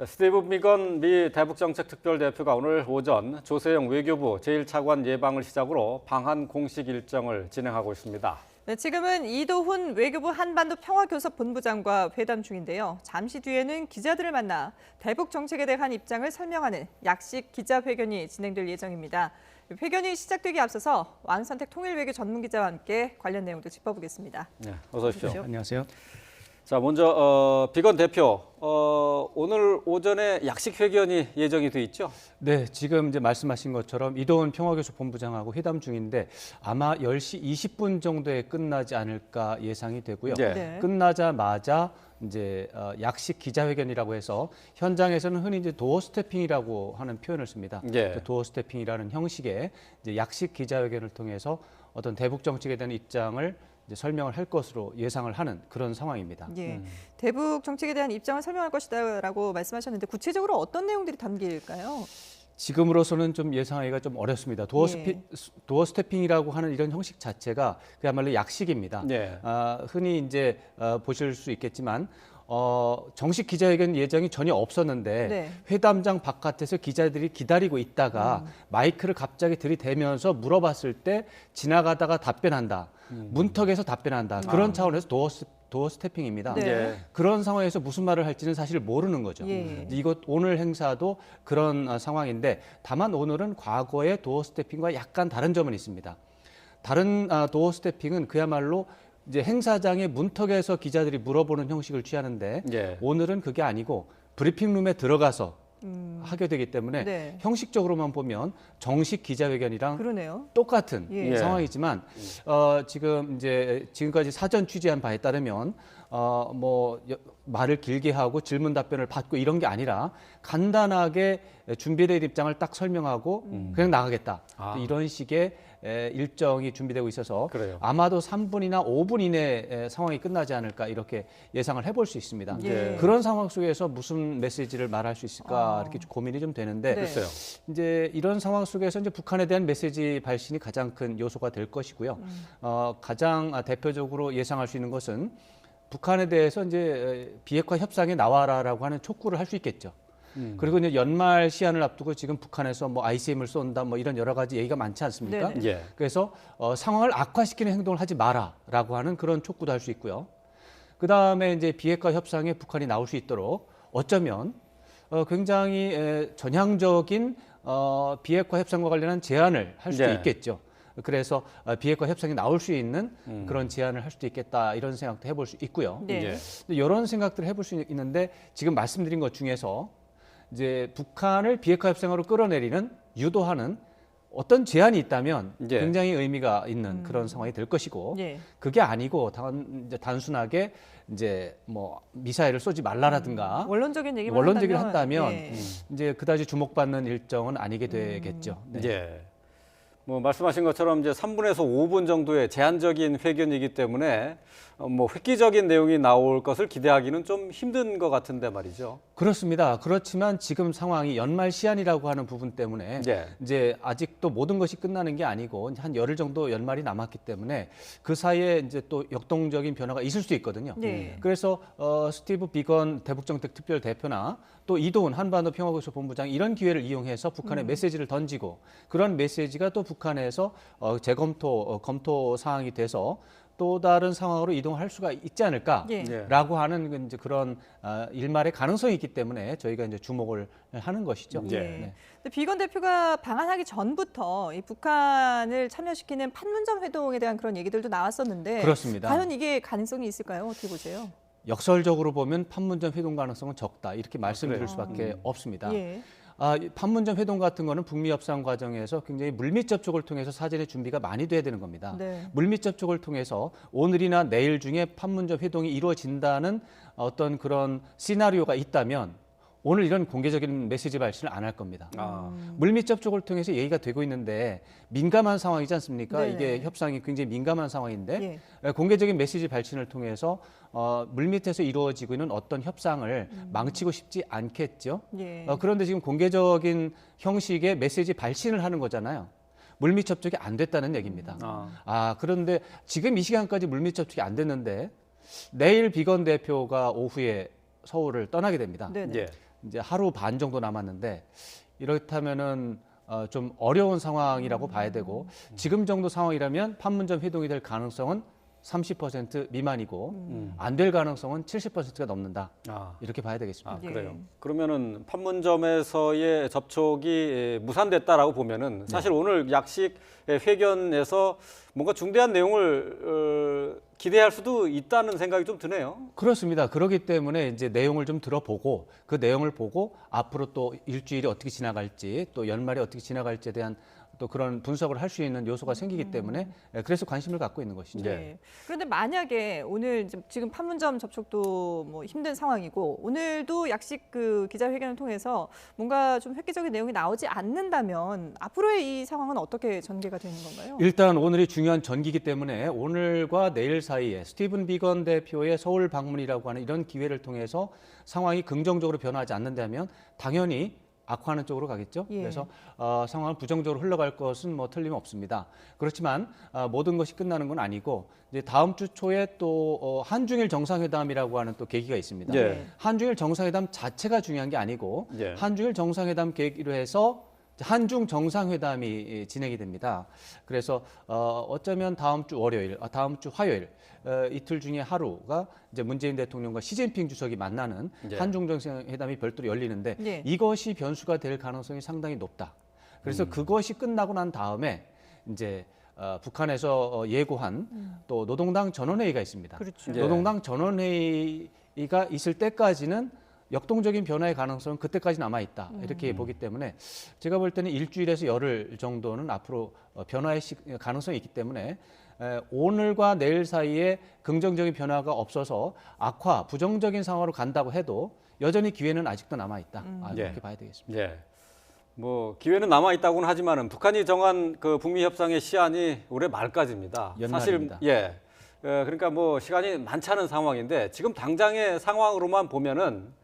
스티브 비건 미 대북정책특별대표가 오늘 오전 조세영 외교부 제1차관 예방을 시작으로 방한 공식 일정을 진행하고 있습니다. 네, 지금은 이도훈 외교부 한반도 평화교섭본부장과 회담 중인데요. 잠시 뒤에는 기자들을 만나 대북 정책에 대한 입장을 설명하는 약식 기자회견이 진행될 예정입니다. 회견이 시작되기 앞서서 왕선택 통일외교 전문기자와 함께 관련 내용도 짚어보겠습니다. 네, 어서 오십시오. 안녕하세요. 자, 먼저 비건 대표, 오늘 오전에 약식 회견이 예정이 돼 있죠? 네, 지금 이제 말씀하신 것처럼 이도훈 평화교섭본부장하고 회담 중인데 아마 10시 20분 정도에 끝나지 않을까 예상이 되고요. 네. 끝나자마자 이제 약식 기자회견이라고 해서 현장에서는 흔히 이제 도어 스태핑이라고 하는 표현을 씁니다. 예. 도어 스태핑이라는 형식의 이제 약식 기자회견을 통해서 어떤 대북 정책에 대한 입장을 이제 설명을 할 것으로 예상을 하는 그런 상황입니다. 예, 대북 정책에 대한 입장을 설명할 것이다라고 말씀하셨는데 구체적으로 어떤 내용들이 담길까요? 지금으로서는 좀 예상하기가 좀 어렵습니다. 도어 스태핑이라고 하는 이런 형식 자체가 그야말로 약식입니다. 네. 흔히 이제 보실 수 있겠지만 정식 기자회견 예정이 전혀 없었는데 네. 회담장 바깥에서 기자들이 기다리고 있다가 마이크를 갑자기 들이대면서 물어봤을 때 지나가다가 답변한다. 문턱에서 답변한다. 그런 차원에서 도어 스태핑입니다. 네. 예. 그런 상황에서 무슨 말을 할지는 사실 모르는 거죠. 예. 이것 오늘 행사도 그런 상황인데 다만 오늘은 과거의 도어 스태핑과 약간 다른 점은 있습니다. 다른 도어 스태핑은 그야말로 이제 행사장의 문턱에서 기자들이 물어보는 형식을 취하는데 예. 오늘은 그게 아니고 브리핑룸에 들어가서 하게 되기 때문에 네. 형식적으로만 보면 정식 기자회견이랑 그러네요. 똑같은 예. 상황이지만 지금 이제 지금까지 사전 취재한 바에 따르면 말을 길게 하고 질문 답변을 받고 이런 게 아니라 간단하게 준비된 입장을 딱 설명하고 그냥 나가겠다. 이런 식의 일정이 준비되고 있어서 그래요. 아마도 3분이나 5분 이내에 상황이 끝나지 않을까 이렇게 예상을 해볼 수 있습니다. 예. 그런 상황 속에서 무슨 메시지를 말할 수 있을까 이렇게 좀 고민이 좀 되는데 네. 글쎄요. 이제 이런 상황 속에서 이제 북한에 대한 메시지 발신이 가장 큰 요소가 될 것이고요. 가장 대표적으로 예상할 수 있는 것은 북한에 대해서 이제 비핵화 협상에 나와라라고 하는 촉구를 할 수 있겠죠. 그리고 이제 연말 시한을 앞두고 지금 북한에서 뭐 ICBM을 쏜다 뭐 이런 여러 가지 얘기가 많지 않습니까? 네네. 예. 그래서 상황을 악화시키는 행동을 하지 마라라고 하는 그런 촉구도 할 수 있고요. 그 다음에 이제 비핵화 협상에 북한이 나올 수 있도록 어쩌면 굉장히 전향적인 비핵화 협상과 관련한 제안을 할 수도 네. 있겠죠. 그래서 비핵화 협상이 나올 수 있는 그런 제안을 할 수도 있겠다 이런 생각도 해볼 수 있고요. 네. 예. 이런 생각들을 해볼 수 있는데 지금 말씀드린 것 중에서 이제 북한을 비핵화 협상으로 끌어내리는 유도하는 어떤 제안이 있다면 예. 굉장히 의미가 있는 그런 상황이 될 것이고 예. 그게 아니고 단순하게 이제 뭐 미사일을 쏘지 말라라든가 원론적인 얘기만 원론적으로 한다면 예. 이제 그다지 주목받는 일정은 아니게 되겠죠. 네. 예. 뭐 말씀하신 것처럼 이제 3분에서 5분 정도의 제한적인 회견이기 때문에 뭐 획기적인 내용이 나올 것을 기대하기는 좀 힘든 것 같은데 말이죠. 그렇습니다. 그렇지만 지금 상황이 연말 시한이라고 하는 부분 때문에 예. 이제 아직도 모든 것이 끝나는 게 아니고 한 열흘 정도 연말이 남았기 때문에 그 사이에 이제 또 역동적인 변화가 있을 수 있거든요. 네. 그래서 스티브 비건 대북정책 특별 대표나 또 이도훈 한반도 평화교섭본부장 이런 기회를 이용해서 북한에 메시지를 던지고 그런 메시지가 또 북한에서 검토 사항이 돼서 또 다른 상황으로 이동할 수가 있지 않을까라고 하는 이제 그런 일말의 가능성이 있기 때문에 저희가 이제 주목을 하는 것이죠. 예. 네. 근데 비건 대표가 방한하기 전부터 이 북한을 참여시키는 판문점 회동에 대한 그런 얘기들도 나왔었는데 그렇습니다. 과연 이게 가능성이 있을까요? 어떻게 보세요? 역설적으로 보면 판문점 회동 가능성은 적다 이렇게 말씀드릴 그래요? 수밖에 없습니다. 예. 이 판문점 회동 같은 거는 북미 협상 과정에서 굉장히 물밑 접촉을 통해서 사전에 준비가 많이 돼야 되는 겁니다. 네. 물밑 접촉을 통해서 오늘이나 내일 중에 판문점 회동이 이루어진다는 어떤 그런 시나리오가 있다면 오늘 이런 공개적인 메시지 발신을 안 할 겁니다. 물밑 접촉을 통해서 얘기가 되고 있는데 민감한 상황이지 않습니까? 네네. 이게 협상이 굉장히 민감한 상황인데 예. 공개적인 메시지 발신을 통해서 물밑에서 이루어지고 있는 어떤 협상을 망치고 싶지 않겠죠. 예. 그런데 지금 공개적인 형식의 메시지 발신을 하는 거잖아요. 물밑 접촉이 안 됐다는 얘기입니다. 그런데 지금 이 시간까지 물밑 접촉이 안 됐는데 내일 비건 대표가 오후에 서울을 떠나게 됩니다. 네네. 예. 이제 하루 반 정도 남았는데 이렇다면은 좀 어려운 상황이라고 봐야 되고 지금 정도 상황이라면 판문점 회동이 될 가능성은 30% 미만이고 안 될 가능성은 70%가 넘는다. 아. 이렇게 봐야 되겠습니다. 예. 그래요. 그러면은 판문점에서의 접촉이 무산됐다라고 보면은 사실 오늘 약식 회견에서 뭔가 중대한 내용을 기대할 수도 있다는 생각이 좀 드네요. 그렇습니다. 그렇기 때문에 이제 내용을 좀 들어보고 그 내용을 보고 앞으로 또 일주일이 어떻게 지나갈지 또 연말이 어떻게 지나갈지에 대한 또 그런 분석을 할 수 있는 요소가 생기기 때문에 그래서 관심을 갖고 있는 것이죠. 네. 그런데 만약에 오늘 지금 판문점 접촉도 뭐 힘든 상황이고 오늘도 약식 그 기자회견을 통해서 뭔가 좀 획기적인 내용이 나오지 않는다면 앞으로의 이 상황은 어떻게 전개가 되는 건가요? 일단 오늘이 중요한 전기이기 때문에 오늘과 내일 사이에 스티븐 비건 대표의 서울 방문이라고 하는 이런 기회를 통해서 상황이 긍정적으로 변화하지 않는다면 당연히 악화하는 쪽으로 가겠죠. 예. 그래서 상황을 부정적으로 흘러갈 것은 뭐 틀림없습니다. 그렇지만 모든 것이 끝나는 건 아니고 이제 다음 주 초에 또 한중일 정상회담이라고 하는 또 계기가 있습니다. 예. 한중일 정상회담 자체가 중요한 게 아니고 예. 한중일 정상회담 계기로 해서 한중 정상회담이 진행이 됩니다. 그래서 어쩌면 다음 주 월요일, 다음 주 화요일 이틀 중에 하루가 이제 문재인 대통령과 시진핑 주석이 만나는 예. 한중 정상회담이 별도로 열리는데 예. 이것이 변수가 될 가능성이 상당히 높다. 그래서 그것이 끝나고 난 다음에 이제 북한에서 예고한 또 노동당 전원회의가 있습니다. 그렇죠. 예. 노동당 전원회의가 있을 때까지는 역동적인 변화의 가능성은 그때까지 남아 있다 이렇게 보기 때문에 제가 볼 때는 일주일에서 열흘 정도는 앞으로 변화의 가능성이 있기 때문에 오늘과 내일 사이에 긍정적인 변화가 없어서 악화, 부정적인 상황으로 간다고 해도 여전히 기회는 아직도 남아 있다. 이렇게 예. 봐야 되겠습니다. 예. 뭐 기회는 남아 있다고는 하지만은 북한이 정한 그 북미 협상의 시한이 올해 말까지입니다. 연말입니다. 사실 예. 그러니까 뭐 시간이 많지 않은 상황인데 지금 당장의 상황으로만 보면은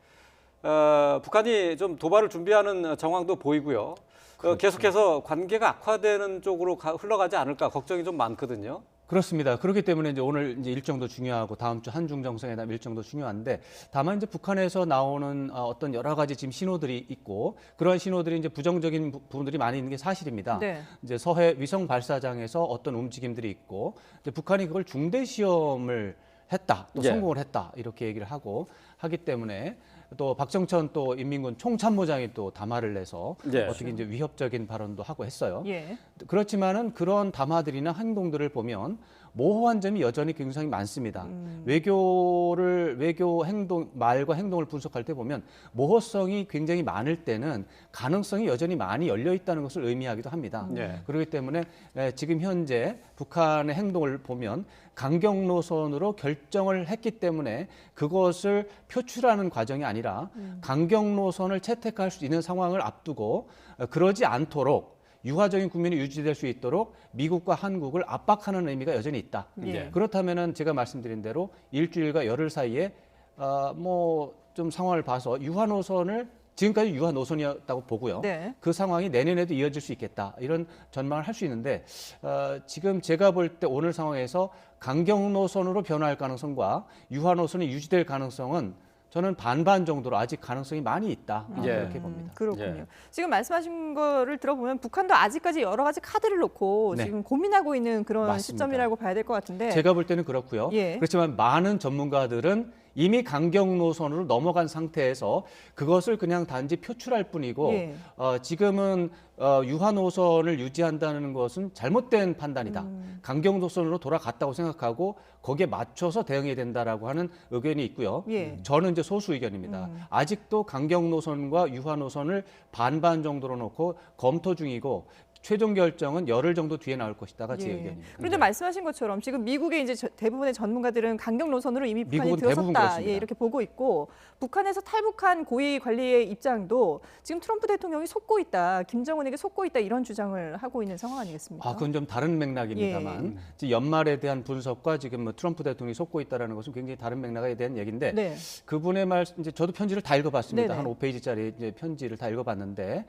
북한이 좀 도발을 준비하는 정황도 보이고요. 계속해서 관계가 악화되는 쪽으로 흘러가지 않을까 걱정이 좀 많거든요. 그렇습니다. 그렇기 때문에 이제 오늘 이제 일정도 중요하고 다음 주 한중 정상회담 일정도 중요한데 다만 이제 북한에서 나오는 어떤 여러 가지 지금 신호들이 있고 그러한 신호들이 이제 부정적인 부분들이 많이 있는 게 사실입니다. 네. 이제 서해 위성 발사장에서 어떤 움직임들이 있고 이제 북한이 그걸 중대 시험을 했다, 또 예. 성공을 했다 이렇게 얘기를 하기 때문에 또 박정천 또 인민군 총참모장이 또 담화를 내서 예. 어떻게 이제 위협적인 발언도 하고 했어요. 예. 그렇지만은 그런 담화들이나 행동들을 보면 모호한 점이 여전히 굉장히 많습니다. 외교 행동, 말과 행동을 분석할 때 보면 모호성이 굉장히 많을 때는 가능성이 여전히 많이 열려 있다는 것을 의미하기도 합니다. 예. 그렇기 때문에 지금 현재 북한의 행동을 보면 강경 노선으로 결정을 했기 때문에 그것을 표출하는 과정이 아니라 강경 노선을 채택할 수 있는 상황을 앞두고 그러지 않도록 유화적인 국면이 유지될 수 있도록 미국과 한국을 압박하는 의미가 여전히 있다. 예. 그렇다면은 제가 말씀드린 대로 일주일과 열흘 사이에 뭐 좀 상황을 봐서 유화 노선을 지금까지 유화 노선이었다고 보고요. 네. 그 상황이 내년에도 이어질 수 있겠다. 이런 전망을 할 수 있는데 지금 제가 볼 때 오늘 상황에서 강경 노선으로 변화할 가능성과 유화 노선이 유지될 가능성은 저는 반반 정도로 아직 가능성이 많이 있다. 예. 이렇게 봅니다. 그렇군요. 예. 지금 말씀하신 거를 들어보면 북한도 아직까지 여러 가지 카드를 놓고 네. 지금 고민하고 있는 그런 맞습니다. 시점이라고 봐야 될 것 같은데. 제가 볼 때는 그렇고요. 예. 그렇지만 많은 전문가들은 이미 강경 노선으로 넘어간 상태에서 그것을 그냥 단지 표출할 뿐이고 예. 지금은 유화 노선을 유지한다는 것은 잘못된 판단이다. 강경 노선으로 돌아갔다고 생각하고 거기에 맞춰서 대응해야 된다라고 하는 의견이 있고요. 예. 저는 이제 소수 의견입니다. 아직도 강경 노선과 유화 노선을 반반 정도로 놓고 검토 중이고 최종 결정은 열흘 정도 뒤에 나올 것이다가 제 예. 의견입니다. 그런데 말씀하신 것처럼 지금 미국의 이제 대부분의 전문가들은 강경 노선으로 이미 북한이 미국은 대부분 들어섰다 그렇습니다. 예, 이렇게 보고 있고 북한에서 탈북한 고위 관리의 입장도 지금 트럼프 대통령이 속고 있다, 김정은에게 속고 있다 이런 주장을 하고 있는 상황 아니겠습니까? 그건 좀 다른 맥락입니다만 지금 연말에 대한 분석과 지금 뭐 트럼프 대통령이 속고 있다라는 것은 굉장히 다른 맥락에 대한 얘기인데 네. 그분의 말 이제 저도 편지를 다 읽어봤습니다. 네네. 한 5페이지짜리 이제 편지를 다 읽어봤는데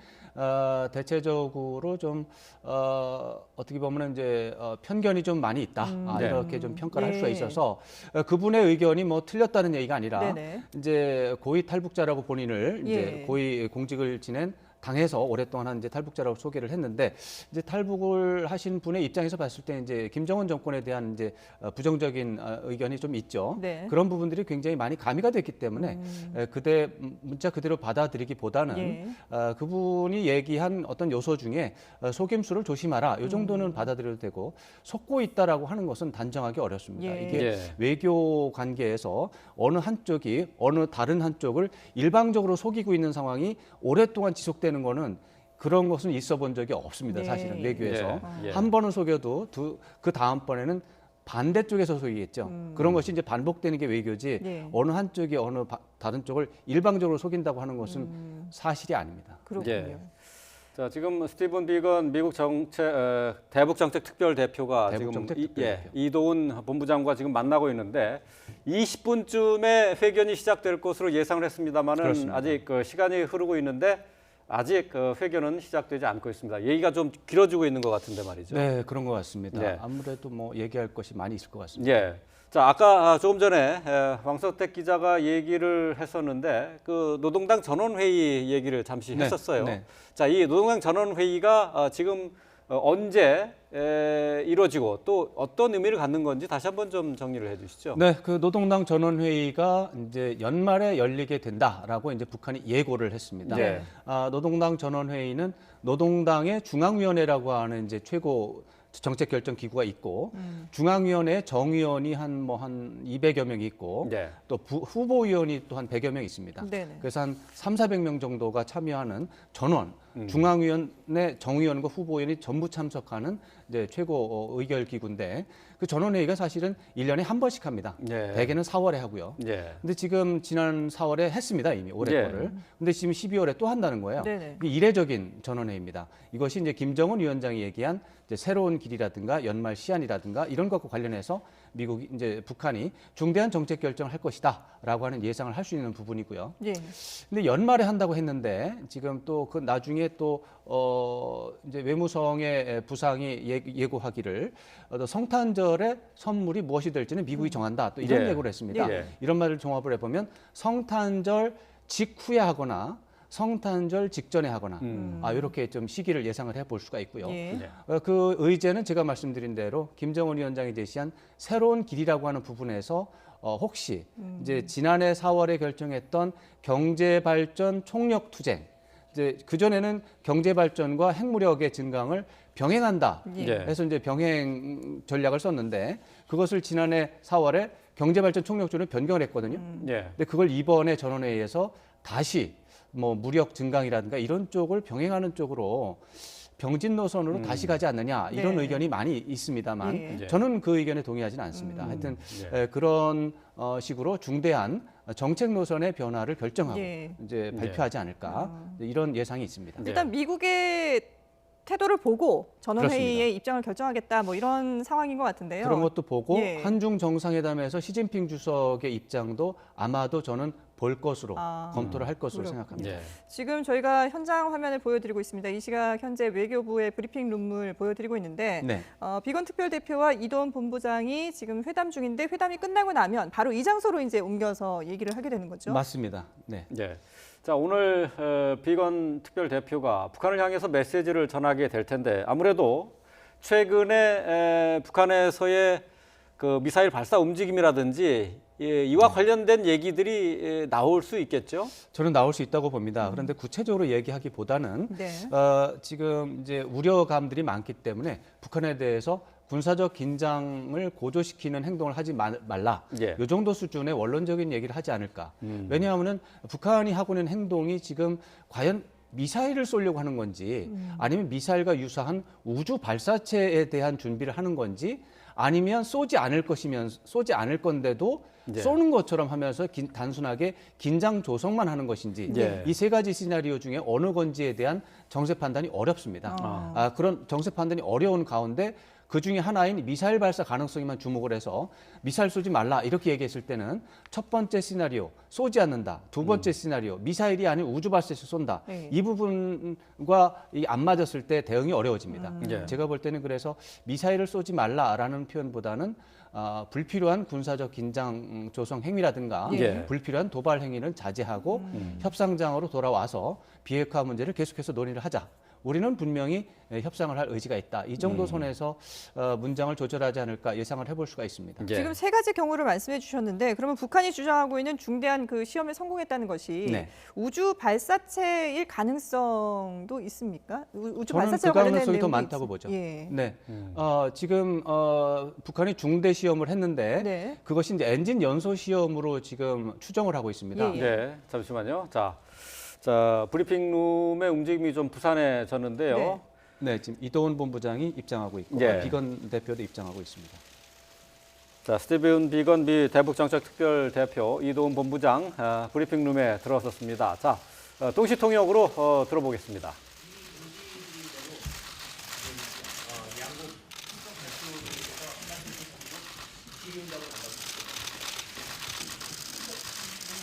대체적으로 좀 좀 어떻게 보면 이제 편견이 좀 많이 있다. 네. 이렇게 좀 평가를 할 수가 예. 있어서 그분의 의견이 뭐 틀렸다는 얘기가 아니라 네네. 이제 고위 탈북자라고 본인을 예. 이제 고위 공직을 지낸 당에서 오랫동안 한 이제 탈북자라고 소개를 했는데 이제 탈북을 하신 분의 입장에서 봤을 때 이제 김정은 정권에 대한 이제 부정적인 의견이 좀 있죠. 네. 그런 부분들이 굉장히 많이 가미가 됐기 때문에 그대 문자 그대로 받아들이기보다는 예. 그분이 얘기한 어떤 요소 중에 속임수를 조심하라. 이 정도는 받아들여도 되고 속고 있다라고 하는 것은 단정하기 어렵습니다. 예. 이게 예. 외교 관계에서 어느 한쪽이 어느 다른 한쪽을 일방적으로 속이고 있는 상황이 오랫동안 지속되는 거는 그런 것은 있어 본 적이 없습니다. 네. 사실은 외교에서 예. 한 번은 속여도 그 다음번에는 반대쪽에서 속이겠죠. 그런 것이 이제 반복되는 게 외교지 네. 어느 한쪽이 다른 쪽을 일방적으로 속인다고 하는 것은 사실이 아닙니다. 그렇군요. 예. 자, 지금 스티븐 비건 미국 대북 정책 특별 대표가 대북 지금 정책 특별 대표. 이도훈 본부장과 지금 만나고 있는데 20분쯤에 회견이 시작될 것으로 예상을 했습니다만은 그렇습니다. 아직 시간이 흐르고 있는데 아직 회견은 시작되지 않고 있습니다. 얘기가 좀 길어지고 있는 것 같은데 말이죠. 네, 그런 것 같습니다. 네. 아무래도 뭐 얘기할 것이 많이 있을 것 같습니다. 예. 자, 아까 조금 전에 황석택 기자가 얘기를 했었는데 그 노동당 전원회의 얘기를 잠시 네, 했었어요. 네. 자, 이 노동당 전원회의가 지금 언제 이루어지고 또 어떤 의미를 갖는 건지 다시 한번 좀 정리를 해주시죠. 네, 그 노동당 전원회의가 이제 연말에 열리게 된다라고 이제 북한이 예고를 했습니다. 네. 노동당 전원회의는 노동당의 중앙위원회라고 하는 이제 최고 정책 결정 기구가 있고 중앙위원회 정위원이 한 200여 명이 있고 네. 또 후보위원이 또 한 100여 명 있습니다. 네네. 그래서 한 3,400명 정도가 참여하는 전원 중앙위원회 정위원과 후보위원이 전부 참석하는 이제 최고 의결 기구인데 그 전원회의가 사실은 1년에 한 번씩 합니다. 네. 대개는 4월에 하고요. 예. 근데 지금 지난 4월에 했습니다. 이미 올해 네. 거를. 근데 지금 12월에 또 한다는 거예요. 네네. 이게 이례적인 전원회의입니다. 이것이 이제 김정은 위원장이 얘기한 이제 새로운 길이라든가 연말 시한이라든가 이런 것과 관련해서 미국이 이제 북한이 중대한 정책 결정을 할 것이다라고 하는 예상을 할 수 있는 부분이고요. 예. 근데 연말에 한다고 했는데 지금 또 그 나중에 또 이제 외무성의 부상이 예고하기를 성탄절에 선물이 무엇이 될지는 미국이 정한다. 또 이런 예. 예고를 했습니다. 예. 이런 말을 종합을 해보면 성탄절 직후에 하거나 성탄절 직전에 하거나 이렇게 좀 시기를 예상을 해볼 수가 있고요. 예. 네. 그 의제는 제가 말씀드린 대로 김정은 위원장이 제시한 새로운 길이라고 하는 부분에서 혹시 이제 지난해 4월에 결정했던 경제발전 총력 투쟁, 이제 그 전에는 경제발전과 핵무력의 증강을 병행한다. 예. 예. 해서 이제 병행 전략을 썼는데 그것을 지난해 4월에 경제발전 총력주로 변경을 했거든요. 예. 근데 그걸 이번에 전원회의에서 다시 뭐 무력 증강이라든가 이런 쪽을 병행하는 쪽으로 병진 노선으로 다시 가지 않느냐 이런 네. 의견이 많이 있습니다만 예. 예. 저는 그 의견에 동의하지는 않습니다. 하여튼 예. 그런 식으로 중대한 정책 노선의 변화를 결정하고 예. 이제 발표하지 않을까 이런 예상이 있습니다. 네. 일단 미국의 태도를 보고 전원회의의 그렇습니다. 입장을 결정하겠다 뭐 이런 상황인 것 같은데요. 그런 것도 보고 예. 한중 정상회담에서 시진핑 주석의 입장도 아마도 저는 볼 것으로 검토를 할 것으로 그렇군요. 생각합니다. 예. 지금 저희가 현장 화면을 보여드리고 있습니다. 이 시각 현재 외교부의 브리핑 룸을 보여드리고 있는데 네. 비건 특별대표와 이도훈 본부장이 지금 회담 중인데 회담이 끝나고 나면 바로 이 장소로 이제 옮겨서 얘기를 하게 되는 거죠. 맞습니다. 네. 예. 자, 오늘 비건 특별 대표가 북한을 향해서 메시지를 전하게 될 텐데 아무래도 최근에 북한에서의 그 미사일 발사 움직임이라든지 이와 관련된 얘기들이 나올 수 있겠죠? 저는 나올 수 있다고 봅니다. 그런데 구체적으로 얘기하기보다는 네. 지금 이제 우려감들이 많기 때문에 북한에 대해서 군사적 긴장을 고조시키는 행동을 하지 말라. 예. 이 정도 수준의 원론적인 얘기를 하지 않을까. 왜냐하면 북한이 하고 있는 행동이 지금 과연 미사일을 쏘려고 하는 건지 아니면 미사일과 유사한 우주 발사체에 대한 준비를 하는 건지 아니면 쏘지 않을 건데도 예. 쏘는 것처럼 하면서 단순하게 긴장 조성만 하는 것인지 예. 이 세 가지 시나리오 중에 어느 건지에 대한 정세 판단이 어렵습니다. 그런 정세 판단이 어려운 가운데 그 중에 하나인 미사일 발사 가능성에만 주목을 해서 미사일 쏘지 말라 이렇게 얘기했을 때는 첫 번째 시나리오 쏘지 않는다. 두 번째 시나리오 미사일이 아닌 우주 발사에서 쏜다. 네. 이 부분과 안 맞았을 때 대응이 어려워집니다. 예. 제가 볼 때는 그래서 미사일을 쏘지 말라라는 표현보다는 불필요한 군사적 긴장 조성 행위라든가 예. 불필요한 도발 행위는 자제하고 협상장으로 돌아와서 비핵화 문제를 계속해서 논의를 하자. 우리는 분명히 협상을 할 의지가 있다. 이 정도 선에서 문장을 조절하지 않을까 예상을 해볼 수가 있습니다. 예. 지금 세 가지 경우를 말씀해 주셨는데 그러면 북한이 주장하고 있는 중대한 그 시험에 성공했다는 것이 네. 우주 발사체일 가능성도 있습니까? 우주 저는 그 발사체와 관련된 가능성이 더 내용이 많다고 보죠. 예. 네. 지금 북한이 중대 시험을 했는데 네. 그것이 이제 엔진 연소 시험으로 지금 추정을 하고 있습니다. 예. 네, 잠시만요. 자, 브리핑룸의 움직임이 좀 부산해졌는데요. 네. 네, 지금 이도훈 본부장이 입장하고 있고 예. 비건 대표도 입장하고 있습니다. 자, 스티븐 비건 미 대북정책특별 대표 이도훈 본부장 브리핑룸에 들어섰습니다. 자, 동시통역으로 들어보겠습니다.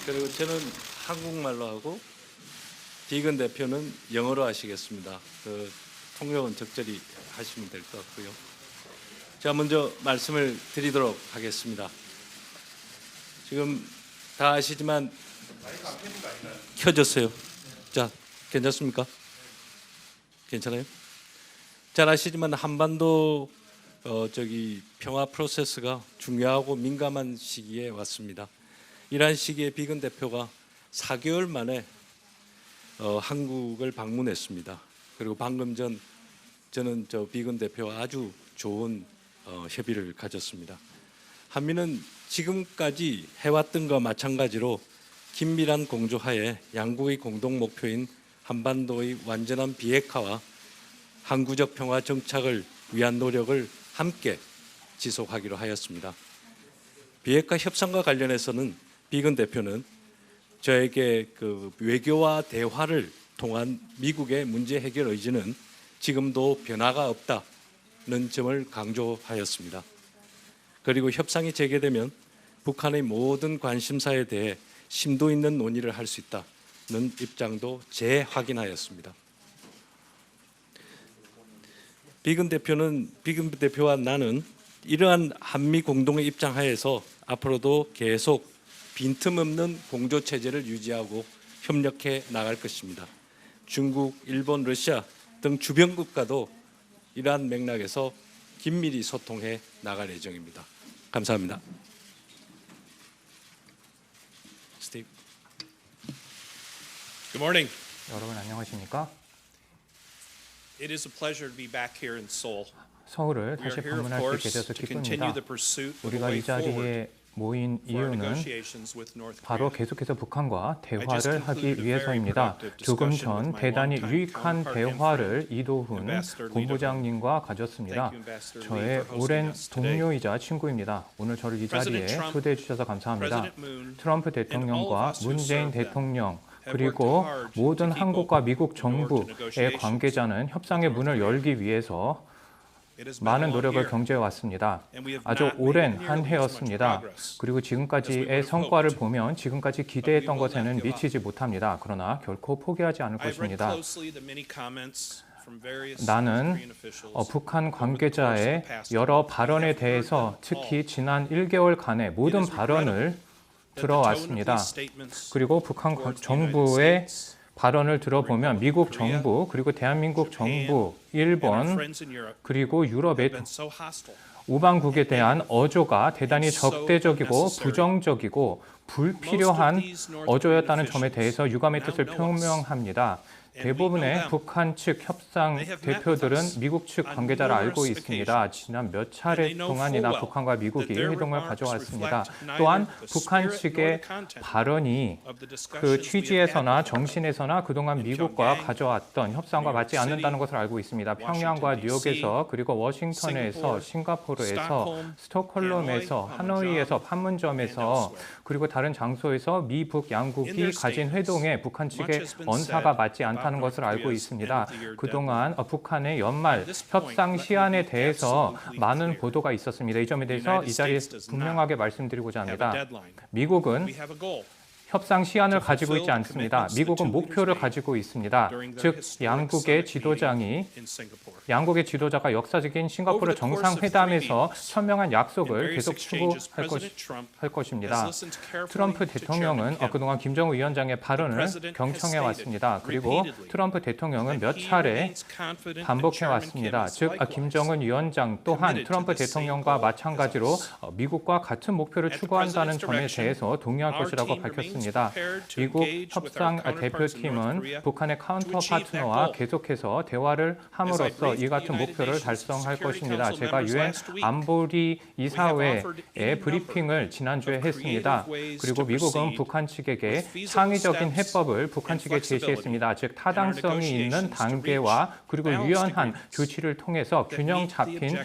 그리고 저는 한국말로 하고 비건 대표는 영어로 하시겠습니다. 그 통역은 적절히 하시면 될 것 같고요. 제가 먼저 말씀을 드리도록 하겠습니다. 지금 다 아시지만 켜졌어요. 자, 괜찮습니까? 괜찮아요? 잘 아시지만 한반도 평화 프로세스가 중요하고 민감한 시기에 왔습니다. 이러한 시기에 비건 대표가 4개월 만에 한국을 방문했습니다. 그리고 방금 전 저는 비건 대표와 아주 좋은 협의를 가졌습니다. 한미는 지금까지 해왔던 것과 마찬가지로 긴밀한 공조하에 양국의 공동 목표인 한반도의 완전한 비핵화와 항구적 평화 정착을 위한 노력을 함께 지속하기로 하였습니다. 비핵화 협상과 관련해서는 비건 대표는 저에게 그 외교와 대화를 통한 미국의 문제 해결 의지는 지금도 변화가 없다는 점을 강조하였습니다. 그리고 협상이 재개되면 북한의 모든 관심사에 대해 심도 있는 논의를 할 수 있다는 입장도 재확인하였습니다. 비건 대표와 나는 이러한 한미 공동의 입장 하에서 앞으로도 계속 빈틈없는 공조 체제를 유지하고 협력해 나갈 것입니다. 중국, 일본, 러시아 등 주변 국가도 이러한 맥락에서 긴밀히 소통해 나갈 예정입니다. 감사합니다. 스티브. Good morning. 여러분 안녕하십니까? It is a pleasure to be back here in Seoul. 서울을 We are 다시 here, of 방문할 수 course, 있게 돼서 to continue 기쁩니다. the pursuit of a 우리가 way 이 forward 자리에 모인 for our 이유는 negotiations with North 바로 Korea. 계속해서 북한과 just 대화를 concluded 하기 a very 위해서입니다. productive 조금 discussion 전 with my 대단히 longtime 유익한 counterpart and 대화를 friend, 이도훈 Ambassador Lee 본부장님과 가졌습니다. Thank you, Ambassador Lee, 저의 for hosting 오랜 us today. 동료이자 친구입니다. 오늘 저를 이 자리에 President Trump, 초대해 주셔서 감사합니다. President Moon, 트럼프 and all 대통령과 of us who 문재인 served them 대통령 have 그리고 worked hard 모든 to keep 한국과 open 미국 the door to 정부의 negotiations 관계자는 협상의 with 문을 North 열기 위해서 It has been a 많은 long 노력을 year, 경제해 왔습니다. and we have 아주 not made 오랜 nearly 한 as much 해였습니다. progress 그리고 as we 지금까지의 would have 성과를 hoped. 보면 지금까지 기대했던 것에는 미치지 못합니다. 그러나 결코 포기하지 않을 I've read 것입니다. closely the many comments from various 나는 Korean officials 북한 over the course of 관계자의 the past 여러 month. 발언에 I have heard 대해서 them 특히 all. 지난 1개월간의 모든 발언을 들어왔습니다. 그리고 북한 정부의 발언을 들어보면 미국 정부, 그리고 대한민국 정부, 일본, 그리고 유럽의 우방국에 대한 어조가 대단히 적대적이고 부정적이고 불필요한 어조였다는 점에 대해서 유감의 뜻을 표명합니다. 대부분의 북한 측 협상 대표들은 미국 측 관계자를 알고 있습니다. 지난 몇 차례 동안이나 북한과 미국이 회동을 가져왔습니다. 또한 북한 측의 발언이 그 취지에서나 정신에서나 그동안 미국과 가져왔던 협상과 맞지 않는다는 것을 알고 있습니다. 평양과 뉴욕에서 그리고 워싱턴에서 싱가포르에서 스톡홀름에서 하노이에서 판문점에서 그리고 다른 장소에서 미, 북 양국이 가진 회동에 북한 측의 언사가 맞지 않다는 않다는 것을 알고 있습니다. 그동안 북한의 연말 협상 시한에 대해서 많은 보도가 있었습니다. 이 점에 대해서 이 자리에서 분명하게 말씀드리고자 합니다. 미국은 협상 시한을 가지고 있지 않습니다. 미국은 목표를 가지고 있습니다. 즉, 양국의 지도자가 역사적인 싱가포르 정상회담에서 현명한 약속을 계속 추구할 것입니다. 트럼프 대통령은 그동안 김정은 위원장의 발언을 경청해 왔습니다. 그리고 트럼프 대통령은 몇 차례 반복해 왔습니다. 즉, 김정은 위원장 또한 트럼프 대통령과 마찬가지로 미국과 같은 목표를 추구한다는 점에 대해서 동의할 것이라고 밝혔습니다. 미국 협상 대표팀은 북한의 카운터 파트너와 계속해서 대화를 함으로써 이 같은 목표를 달성할 것입니다. 제가 유엔 안보리 이사회의 브리핑을 지난주에 했습니다. 그리고 미국은 북한 측에게 창의적인 해법을 북한 측에 제시했습니다. 즉, 타당성이 있는 단계와 그리고 유연한 조치를 통해서 균형 잡힌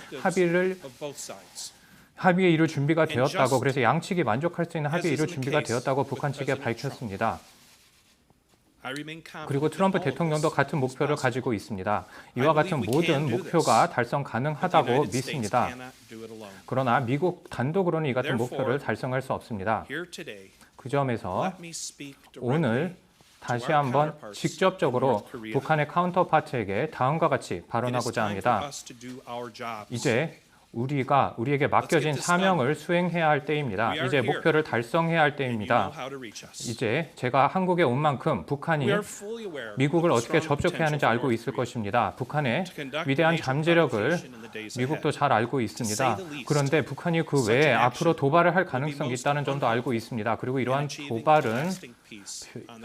합의에 이룰 준비가 되었다고, 그래서 양측이 만족할 수 있는 합의에 이룰 준비가 되었다고 북한 측에 밝혔습니다. 그리고 트럼프 대통령도 같은 목표를 가지고 있습니다. 이와 같은 모든 목표가 달성 가능하다고 믿습니다. 그러나 미국 단독으로는 이 같은 목표를 달성할 수 없습니다. 그 점에서 오늘 다시 한번 직접적으로 북한의 카운터파트에게 다음과 같이 발언하고자 합니다. 이제 우리에게 맡겨진 사명을 수행해야 할 때입니다. 이제 목표를 달성해야 할 때입니다. 이제 제가 한국에 온 만큼 북한이 미국을 어떻게 접촉해야 하는지 알고 있을 것입니다. 북한의 위대한 잠재력을 미국도 잘 알고 있습니다. 그런데 북한이 그 외에 앞으로 도발을 할 가능성이 있다는 점도 알고 있습니다. 그리고 이러한 도발은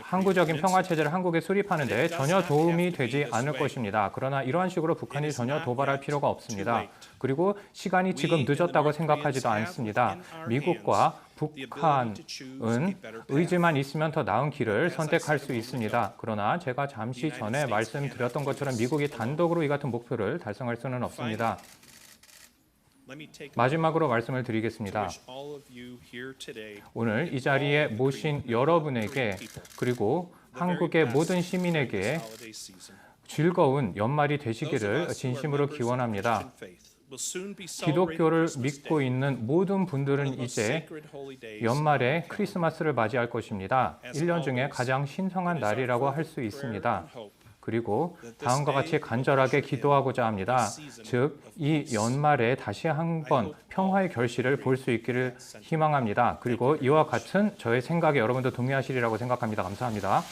항구적인 평화체제를 한국에 수립하는 데 전혀 도움이 되지 않을 것입니다. 그러나 이러한 식으로 북한이 전혀 도발할 필요가 없습니다. 그리고 시간이 지금 늦었다고 생각하지도 않습니다. 미국과 북한은 의지만 있으면 더 나은 길을 선택할 수 있습니다. 그러나 제가 잠시 전에 말씀드렸던 것처럼 미국이 단독으로 이 같은 목표를 달성할 수는 없습니다. 마지막으로 말씀을 드리겠습니다. 오늘 이 자리에 모신 여러분에게 그리고 한국의 모든 시민에게 즐거운 연말이 되시기를 진심으로 기원합니다. 기독교를 믿고 있는 모든 분들은 이제 연말에 크리스마스를 맞이할 것입니다. 1년 중에 가장 신성한 날이라고 할 수 있습니다. 그리고 다음과 같이 간절하게 기도하고자 합니다. 즉, 이 연말에 다시 한번 평화의 결실을 볼 수 있기를 희망합니다. 그리고 이와 같은 저의 생각에 여러분도 동의하시리라고 생각합니다. 감사합니다.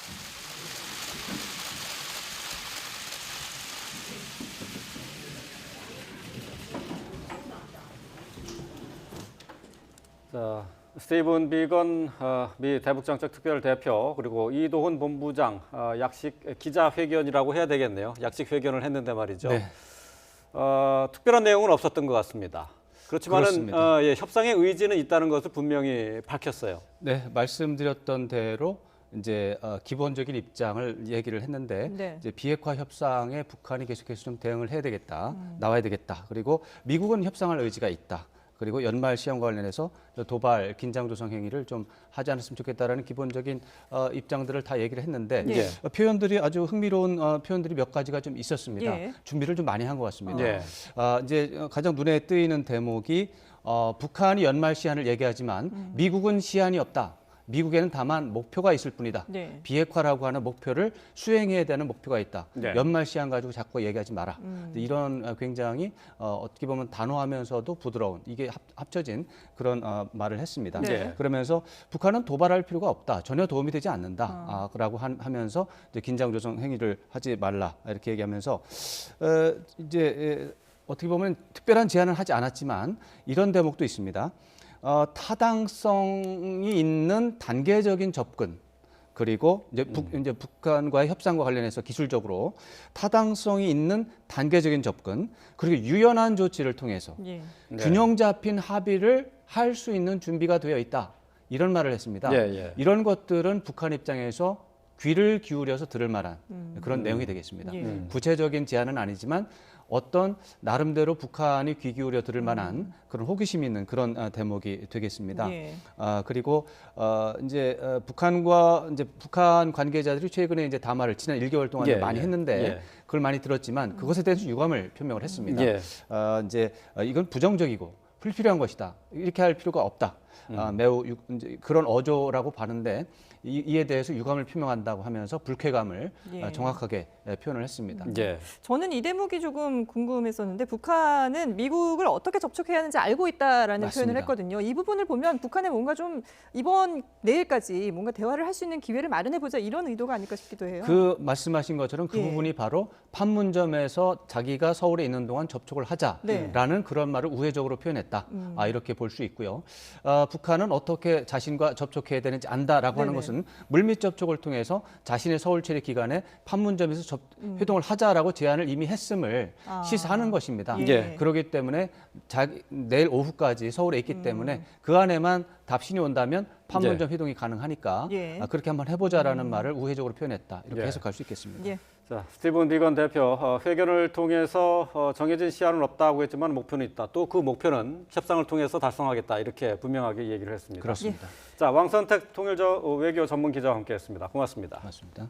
자, 스티븐 비건 미 대북정책 특별대표 그리고 이도훈 본부장 약식 기자회견이라고 해야 되겠네요. 약식 회견을 했는데 말이죠. 네. 특별한 내용은 없었던 것 같습니다. 그렇지만은 예, 협상의 의지는 있다는 것을 분명히 밝혔어요. 네, 말씀드렸던 대로 이제 기본적인 입장을 얘기를 했는데 네. 이제 비핵화 협상에 북한이 계속해서 좀 대응을 해야 되겠다, 나와야 되겠다. 그리고 미국은 협상할 의지가 있다. 그리고 연말 시험과 관련해서 도발, 긴장 조성 행위를 좀 하지 않았으면 좋겠다라는 기본적인 입장들을 다 얘기를 했는데 예. 표현들이 아주 흥미로운 표현들이 몇 가지가 좀 있었습니다. 예. 준비를 좀 많이 한 것 같습니다. 예. 이제 가장 눈에 띄는 대목이 북한이 연말 시한을 얘기하지만 미국은 시한이 없다. 미국에는 다만 목표가 있을 뿐이다. 네. 비핵화라고 하는 목표를 수행해야 되는 목표가 있다. 네. 연말 시한 가지고 자꾸 얘기하지 마라. 이런 굉장히 어떻게 보면 단호하면서도 부드러운 이게 합쳐진 그런 말을 했습니다. 네. 그러면서 북한은 도발할 필요가 없다. 전혀 도움이 되지 않는다. 라고 하면서 이제 긴장 조성 행위를 하지 말라. 이렇게 얘기하면서 이제 어떻게 보면 특별한 제안을 하지 않았지만 이런 대목도 있습니다. 타당성이 있는 단계적인 접근 그리고 이제 북한과의 협상과 관련해서 기술적으로 타당성이 있는 단계적인 접근 그리고 유연한 조치를 통해서 예. 균형 잡힌 합의를 할 수 있는 준비가 되어 있다. 이런 말을 했습니다. 예, 예. 이런 것들은 북한 입장에서 귀를 기울여서 들을 만한 그런 내용이 되겠습니다. 예. 구체적인 제안은 아니지만 어떤 나름대로 북한이 귀 기울여 들을 만한 그런 호기심 있는 그런 대목이 되겠습니다. 예. 그리고 이제 북한과 이제 북한 관계자들이 최근에 이제 담화를 지난 1개월 동안 예, 많이 예, 했는데 예. 그걸 많이 들었지만 그것에 대해서 유감을 표명을 했습니다. 예. 이제 이건 부정적이고 불필요한 것이다. 이렇게 할 필요가 없다. 매우 이제 그런 어조라고 봤는데 이에 대해서 유감을 표명한다고 하면서 불쾌감을 예. 정확하게 표현을 했습니다. 예. 저는 이 대목이 조금 궁금했었는데 북한은 미국을 어떻게 접촉해야 하는지 알고 있다라는 맞습니다. 표현을 했거든요. 이 부분을 보면 북한에 뭔가 좀 이번 내일까지 뭔가 대화를 할 수 있는 기회를 마련해 보자 이런 의도가 아닐까 싶기도 해요. 그 말씀하신 것처럼 그 예. 부분이 바로 판문점에서 자기가 서울에 있는 동안 접촉을 하자라는 네. 그런 말을 우회적으로 표현했다. 이렇게 볼 수 있고요. 북한은 어떻게 자신과 접촉해야 되는지 안다라고 하는 네네. 것은 물밑 접촉을 통해서 자신의 서울 체류 기간에 판문점에서 회동을 하자라고 제안을 이미 했음을 시사하는 것입니다. 예. 그렇기 때문에 내일 오후까지 서울에 있기 때문에 그 안에만 답신이 온다면 판문점 회동이 가능하니까 예. 그렇게 한번 해보자라는 말을 우회적으로 표현했다. 이렇게 예. 해석할 수 있겠습니다. 예. 자, 스티븐 비건 대표 회견을 통해서 정해진 시한은 없다고 했지만 목표는 있다. 또 그 목표는 협상을 통해서 달성하겠다. 이렇게 분명하게 얘기를 했습니다. 그렇습니다. 자, 왕선택 통일저 외교 전문 기자와 함께했습니다. 고맙습니다. 맞습니다.